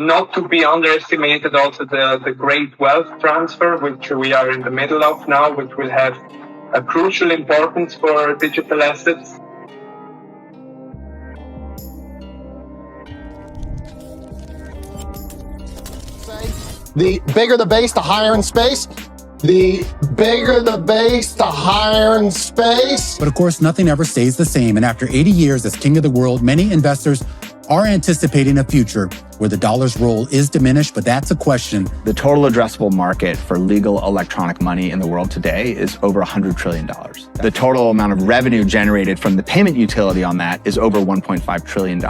Not to be underestimated also the great wealth transfer, which we are in the middle of now, which will have a crucial importance for digital assets. The bigger the base, the higher in space. The bigger the base, the higher in space. But of course, nothing ever stays the same. And after 80 years as king of the world, many investors are anticipating a future where the dollar's role is diminished, but that's a question. The total addressable market for legal electronic money in the world today is over $100 trillion. The total amount of revenue generated from the payment utility on that is over $1.5 trillion.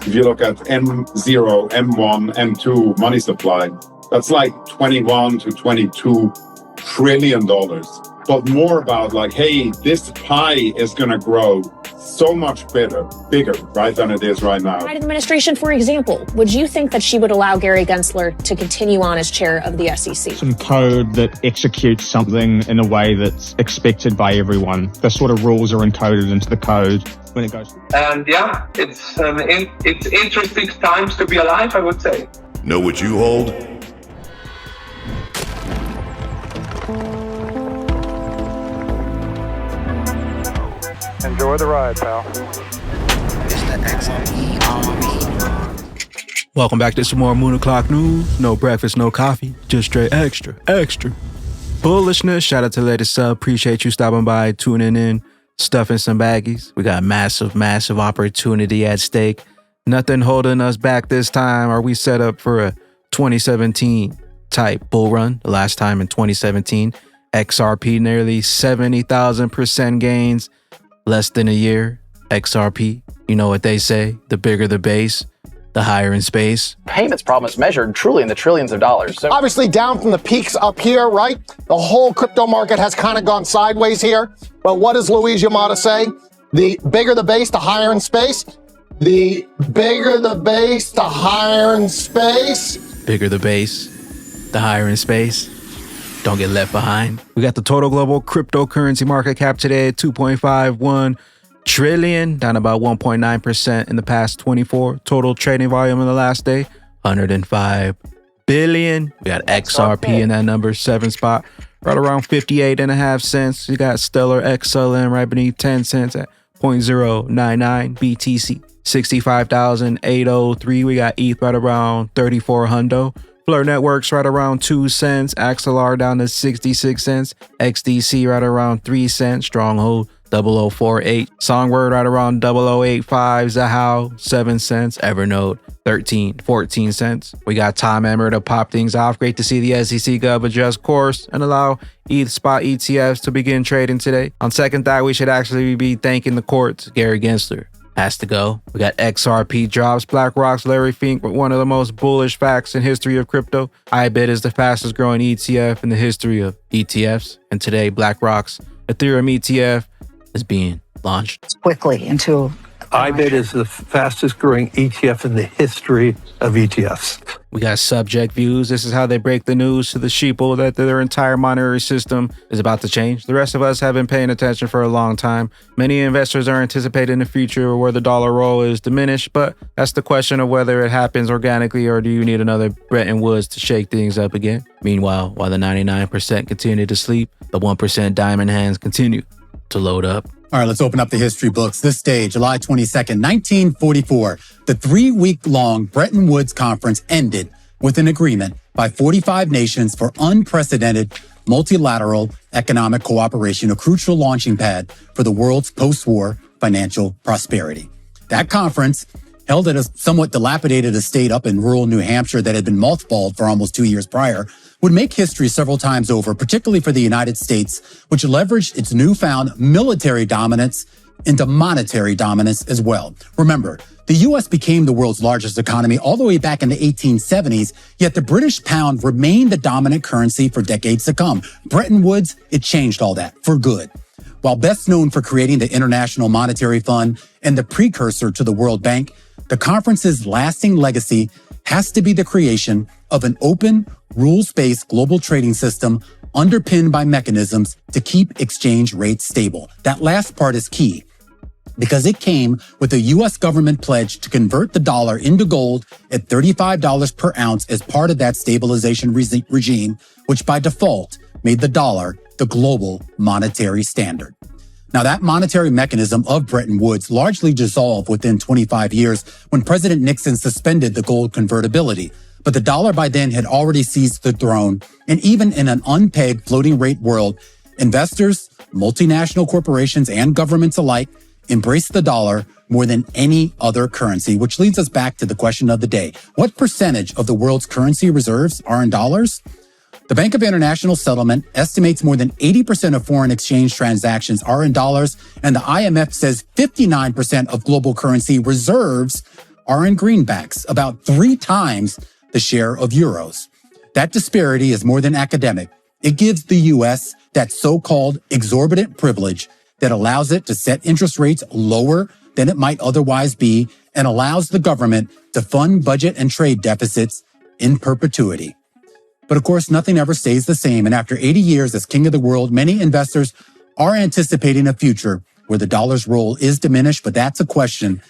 If you look at M0, M1, M2 money supply, that's like $21 to $22 trillion. But more about like, hey, this pie is going to grow so much bigger, right, than it is right now. Biden administration, for example, would you think that she would allow Gary Gensler to continue on as chair of the SEC? Some code that executes something in a way that's expected by everyone. The sort of rules are encoded into the code when it goes. And yeah, it's interesting times to be alive, I would say. Know what you hold? Enjoy the ride, pal. Welcome back to some more Moon O'Clock News. No breakfast, no coffee, just straight extra bullishness. Shout out to the latest sub. Appreciate you stopping by, tuning in, stuffing some baggies. We got massive opportunity at stake. Nothing holding us back this time. Are we set up for a 2017 type bull run? The last time in 2017, XRP nearly 70,000% gains. Less than a year, XRP, you know what they say, the bigger the base, the higher in space. Payments problem is measured truly in the trillions of dollars. So obviously down from the peaks up here, right? The whole crypto market has kind of gone sideways here. But what does Luis Yamada say? The bigger the base, the higher in space. The bigger the base, the higher in space. Bigger the base, the higher in space. Don't get left behind. We got the total global cryptocurrency market cap today at 2.51 trillion, down about 1.9% in the past 24. Total trading volume in the last day, 105 billion. We got XRP in that number 7 spot, right around 58.5 cents. You got Stellar XLM right beneath 10 cents at 0.099 BTC. 65,803. We got ETH right around 34 hundo. Blur Networks right around 2 cents. XLR down to 66 cents. XDC right around 3 cents. Stronghold 0048. Songword right around 0085. Zahao 7 cents. Evernote 14 cents. We got Tom Emmer to pop things off. Great to see the SEC Gov adjust course and allow ETH spot ETFs to begin trading today. On second thought, we should actually be thanking the courts. Gary Gensler has to go. We got XRP drops. BlackRock's Larry Fink with one of the most bullish facts in history of crypto. IBIT is the fastest growing ETF in the history of ETFs. And today, BlackRock's Ethereum ETF is being launched quickly into IBIT is the fastest growing ETF in the history of ETFs. We got subject views. This is how they break the news to the sheeple that their entire monetary system is about to change. The rest of us have been paying attention for a long time. Many investors are anticipating a future where the dollar role is diminished, but that's the question of whether it happens organically or do you need another Bretton Woods to shake things up again. Meanwhile, while the 99% continue to sleep, the 1% diamond hands continue to load up. All right, let's open up the history books. This day, July 22nd, 1944, the 3-week-long Bretton Woods Conference ended with an agreement by 45 nations for unprecedented multilateral economic cooperation, a crucial launching pad for the world's post-war financial prosperity. That conference, held at a somewhat dilapidated estate up in rural New Hampshire that had been mothballed for almost 2 years prior, would make history several times over, particularly for the United States, which leveraged its newfound military dominance into monetary dominance as well. Remember, the U.S. became the world's largest economy all the way back in the 1870s, yet the British pound remained the dominant currency for decades to come. Bretton Woods, it changed all that for good. While best known for creating the International Monetary Fund and the precursor to the World Bank, the conference's lasting legacy has to be the creation of an open, rules-based global trading system underpinned by mechanisms to keep exchange rates stable. That last part is key. because it came with a U.S. government pledge to convert the dollar into gold at $35 per ounce as part of that stabilization regime, which by default made the dollar the global monetary standard. Now, that monetary mechanism of Bretton Woods largely dissolved within 25 years when President Nixon suspended the gold convertibility. But the dollar by then had already seized the throne. And even in an unpegged floating rate world, investors, multinational corporations, and governments alike embrace the dollar more than any other currency, which leads us back to the question of the day. What percentage of the world's currency reserves are in dollars? The Bank of International Settlement estimates more than 80% of foreign exchange transactions are in dollars, and the IMF says 59% of global currency reserves are in greenbacks, about 3 times the share of euros. That disparity is more than academic. It gives the U.S. that so-called exorbitant privilege that allows it to set interest rates lower than it might otherwise be and allows the government to fund budget and trade deficits in perpetuity. But of course, nothing ever stays the same. And after 80 years as king of the world, many investors are anticipating a future where the dollar's role is diminished. But that's a question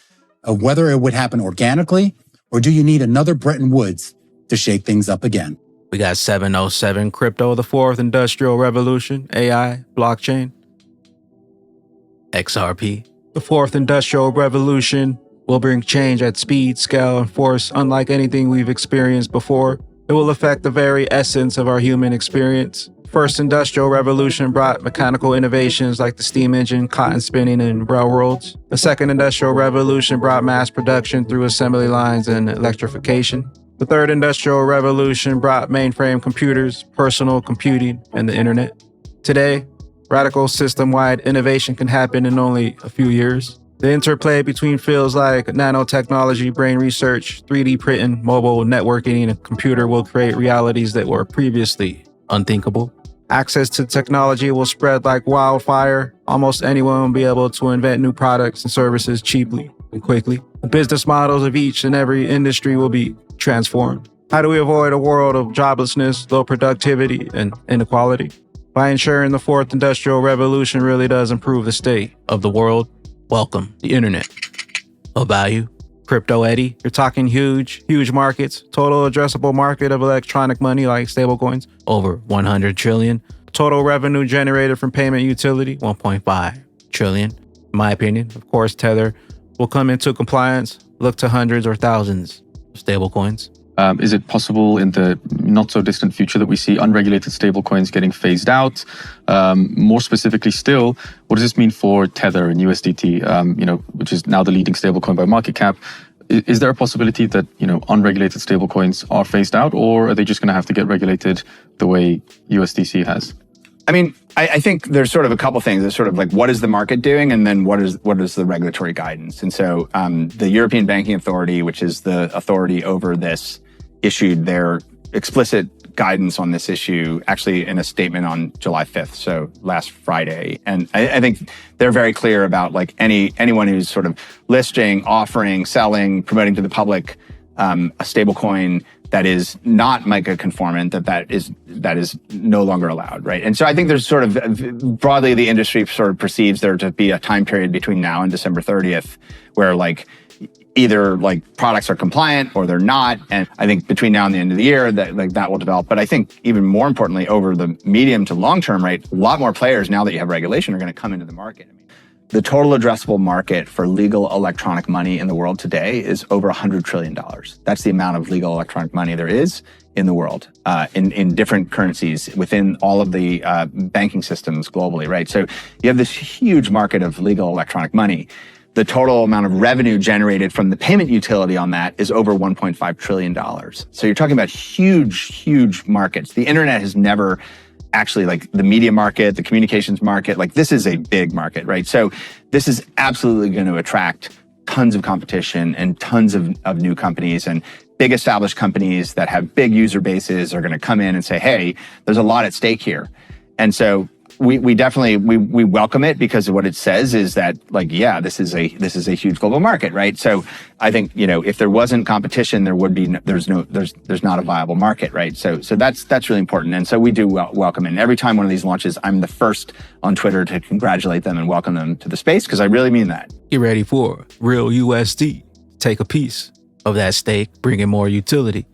of whether it would happen organically or do you need another Bretton Woods to shake things up again? We got 707 crypto, the fourth industrial revolution, AI, blockchain. XRP. The fourth industrial revolution will bring change at speed, scale, and force unlike anything we've experienced before. It will affect the very essence of our human experience. First industrial revolution brought mechanical innovations like the steam engine, cotton spinning, and railroads. The second industrial revolution brought mass production through assembly lines and electrification. The third industrial revolution brought mainframe computers, personal computing, and the internet. Today, radical system-wide innovation can happen in only a few years. The interplay between fields like nanotechnology, brain research, 3D printing, mobile networking, and computer will create realities that were previously unthinkable. Access to technology will spread like wildfire. Almost anyone will be able to invent new products and services cheaply and quickly. The business models of each and every industry will be transformed. How do we avoid a world of joblessness, low productivity, and inequality? By ensuring the fourth industrial revolution really does improve the state of the world. Welcome, the internet of value. Crypto Eddie, you're talking huge markets. Total addressable market of electronic money like stablecoins, over 100 trillion. Total revenue generated from payment utility, 1.5 trillion. In my opinion, of course, Tether will come into compliance. Look to hundreds or thousands of stablecoins. Is it possible in the not so distant future that we see unregulated stablecoins getting phased out? More specifically still, what does this mean for Tether and USDT, which is now the leading stablecoin by market cap? Is there a possibility that, unregulated stablecoins are phased out, or are they just going to have to get regulated the way USDC has? I mean, I think there's sort of a couple things. There's sort of like, what is the market doing? And then what is the regulatory guidance? And so the European Banking Authority, which is the authority over this, issued their explicit guidance on this issue actually in a statement on July 5th, so last Friday. And I think they're very clear about like anyone who's sort of listing, offering, selling, promoting to the public a stablecoin that is not MiCA conformant, that is no longer allowed, right? And so I think there's sort of broadly the industry sort of perceives there to be a time period between now and December 30th where like either like products are compliant or they're not. And I think between now and the end of the year that will develop. But I think even more importantly, over the medium to long term, right, a lot more players now that you have regulation are going to come into the market. I mean, the total addressable market for legal electronic money in the world today is over $100 trillion. That's the amount of legal electronic money there is in the world, in different currencies within all of the banking systems globally, right? So you have this huge market of legal electronic money. The total amount of revenue generated from the payment utility on that is over $1.5 trillion. So you're talking about huge markets. The internet has never actually, like the media market, the communications market, like this is a big market, right? So this is absolutely going to attract tons of competition and tons of new companies, and big established companies that have big user bases are going to come in and say, hey, there's a lot at stake here. And so we definitely we welcome it, because what it says is that, like, yeah, this is a huge global market, right? So I think, if there wasn't competition, there's not a viable market, right? So that's really important, and so we do welcome it. And every time one of these launches, I'm the first on Twitter to congratulate them and welcome them to the space, because I really mean that. Get ready for real USD. Take a piece of that stake, bringing more utility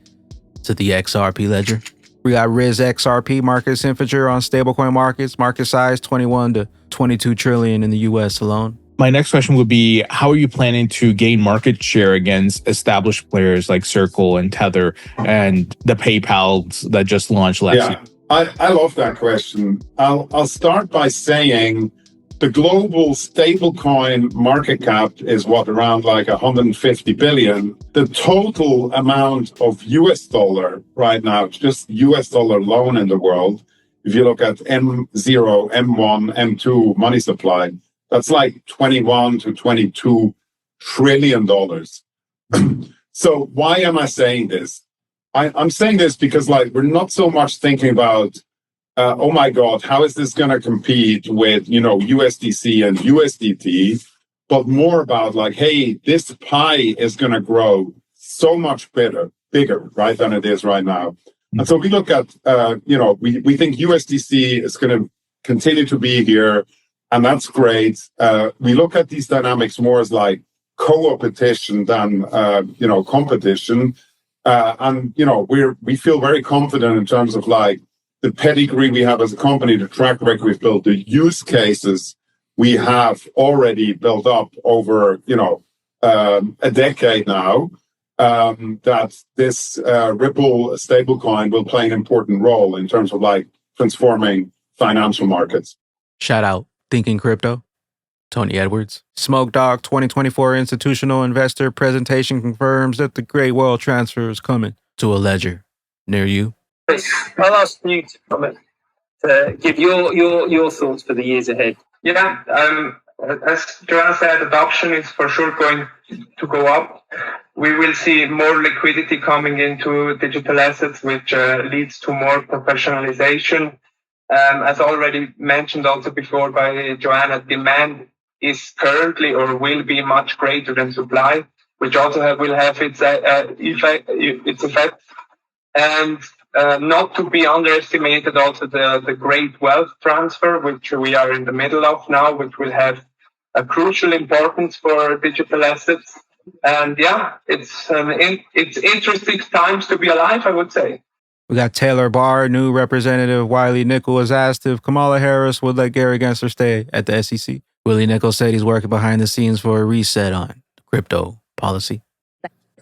to the XRP ledger. We got Riz XRP markets infrager on stablecoin markets, market size 21 to 22 trillion in the US alone. My next question would be, how are you planning to gain market share against established players like Circle and Tether and the PayPals that just launched last year? I love that question. I'll start by saying the global stablecoin market cap is around like 150 billion. The total amount of US dollar right now, just US dollar loan in the world, if you look at M0, M1, M2 money supply, that's like 21 to 22 trillion dollars. So why am I saying this? I'm saying this because, like, we're not so much thinking about oh my God, how is this going to compete with, USDC and USDT, but more about like, hey, this pie is going to grow so much bigger, right, than it is right now. And so we look at, we think USDC is going to continue to be here, and that's great. We look at these dynamics more as like co-opetition than, competition. And we feel very confident in terms of like the pedigree we have as a company, the track record we've built, the use cases we have already built up over, a decade now, that this Ripple stablecoin will play an important role in terms of like transforming financial markets. Shout out Thinking Crypto, Tony Edwards. Smoke Dog 2024 institutional investor presentation confirms that the great wealth transfer is coming to a ledger near you. I'll ask you to comment, to give your thoughts for the years ahead. Yeah, as Joanna said, adoption is for sure going to go up. We will see more liquidity coming into digital assets, which leads to more professionalization. As already mentioned also before by Joanna, demand is currently or will be much greater than supply, which also will have its effects. And not to be underestimated also the great wealth transfer, which we are in the middle of now, which will have a crucial importance for digital assets. And yeah, it's interesting times to be alive, I would say. We got Taylor Barr, new Representative Wiley Nickel was asked if Kamala Harris would let Gary Gensler stay at the SEC. Willie Nickel said he's working behind the scenes for a reset on crypto policy.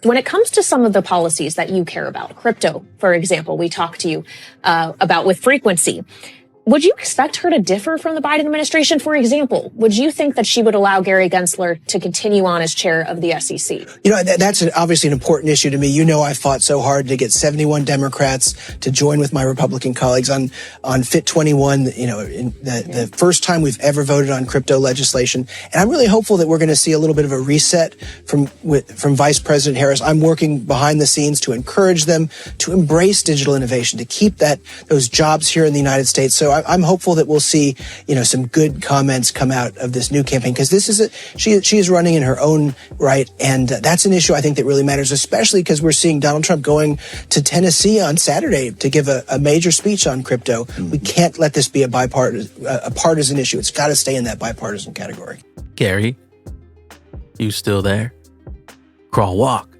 When it comes to some of the policies that you care about, crypto, for example, we talk to you about with frequency. Would you expect her to differ from the Biden administration? For example, would you think that she would allow Gary Gensler to continue on as chair of the SEC? That's obviously an important issue to me. I fought so hard to get 71 Democrats to join with my Republican colleagues on Fit 21, the first time we've ever voted on crypto legislation. And I'm really hopeful that we're going to see a little bit of a reset from Vice President Harris. I'm working behind the scenes to encourage them to embrace digital innovation, to keep those jobs here in the United States. So I'm hopeful that we'll see, some good comments come out of this new campaign, because she is running in her own right. And that's an issue I think that really matters, especially because we're seeing Donald Trump going to Tennessee on Saturday to give a major speech on crypto. Mm-hmm. We can't let this be a partisan issue. It's got to stay in that bipartisan category. Gary, you still there? Crawl, walk.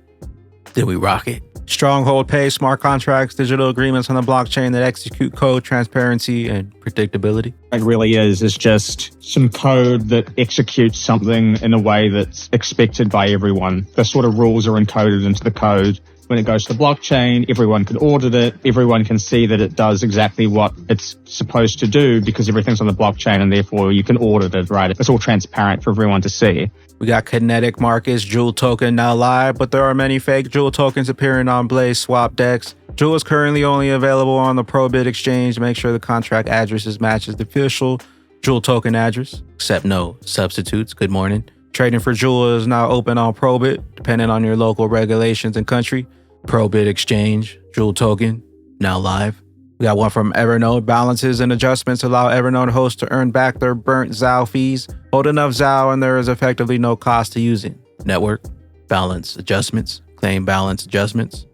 Did we rock it? Stronghold Pay, smart contracts, digital agreements on the blockchain that execute code, transparency, and predictability. It really is. It's just some code that executes something in a way that's expected by everyone. The sort of rules are encoded into the code. When it goes to the blockchain, everyone can audit it. Everyone can see that it does exactly what it's supposed to do because everything's on the blockchain, and therefore you can audit it, right? It's all transparent for everyone to see. We got Kinetic Markets, Jewel token now live, but there are many fake Jewel tokens appearing on Blaze swap decks. Jewel is currently only available on the Probit exchange. Make sure the contract addresses matches the official Jewel token address, except no substitutes. Good morning. Trading for Jewel is now open on Probit, depending on your local regulations and country. Probit exchange, Jewel token, now live. We got one from Evernote. Balances and adjustments allow Evernote hosts to earn back their burnt XAU fees. Hold enough XAU and there is effectively no cost to using. Network, balance adjustments, claim balance adjustments.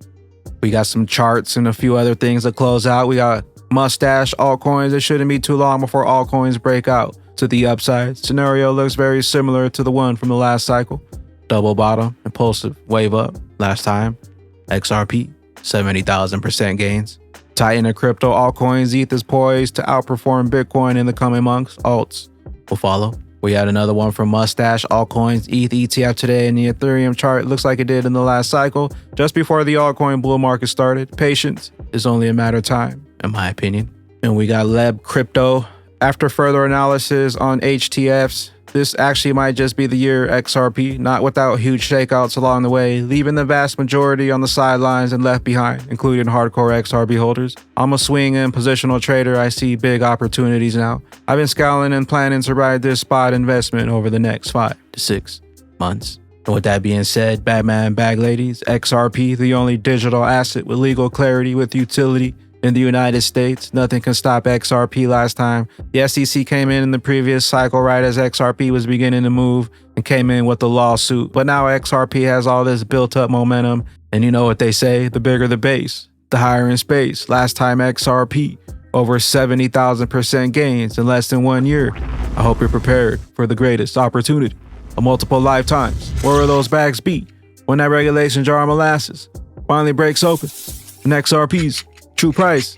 We got some charts and a few other things to close out. We got mustache altcoins. It shouldn't be too long before altcoins break out to the upside. Scenario looks very similar to the one from the last cycle. Double bottom, impulsive wave up. Last time, XRP, 70,000% gains. Titan of crypto altcoins, ETH is poised to outperform Bitcoin in the coming months. Alts will follow. We had another one from Mustache altcoins, ETH ETF today, and the Ethereum chart looks like it did in the last cycle, just before the altcoin bull market started. Patience is only a matter of time, in my opinion. And we got Leb Crypto. After further analysis on HTFs, this actually might just be the year XRP, not without huge shakeouts along the way, leaving the vast majority on the sidelines and left behind, including hardcore XRP holders. I'm a swing and positional trader. I see big opportunities now. I've been scouting and planning to ride this spot investment over the next 5 to 6 months. And with that being said, Batman Bag Ladies, XRP, the only digital asset with legal clarity with utility in the United States. Nothing can stop XRP last time. The SEC came in the previous cycle right as XRP was beginning to move and came in with the lawsuit. But now XRP has all this built up momentum. And you know what they say, the bigger the base, the higher in space. Last time XRP, over 70,000% gains in less than 1 year. I hope you're prepared for the greatest opportunity of multiple lifetimes. Where will those bags be when that regulation jar of molasses finally breaks open and XRP's true price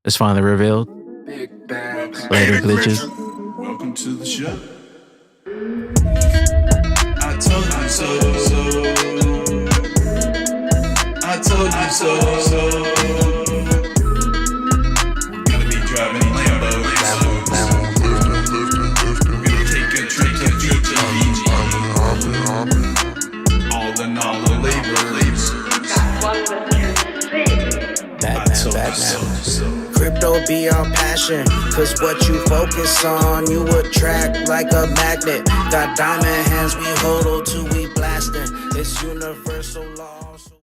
is finally revealed? Later, glitches. Welcome to the show. I told you so. I told you so. We're gonna be driving Lambos. We're gonna take a trip to Fiji. All in all, the labor. Batman. Crypto be our passion, cause what you focus on, you attract like a magnet. Got diamond hands, we hold till we blasting. It's universal law.